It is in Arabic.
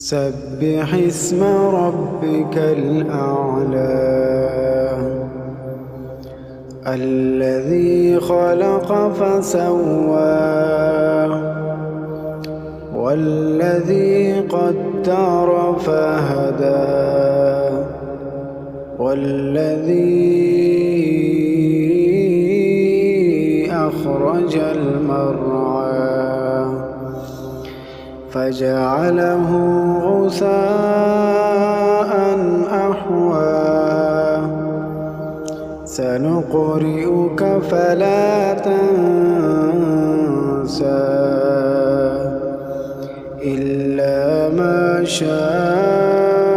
سبح اسم ربك الأعلى الذي خلق فسوى والذي قدر فهدى والذي أخرج المرعى فجعله غثاء أحوى سنقرئك فلا تنسى إلا ما شاء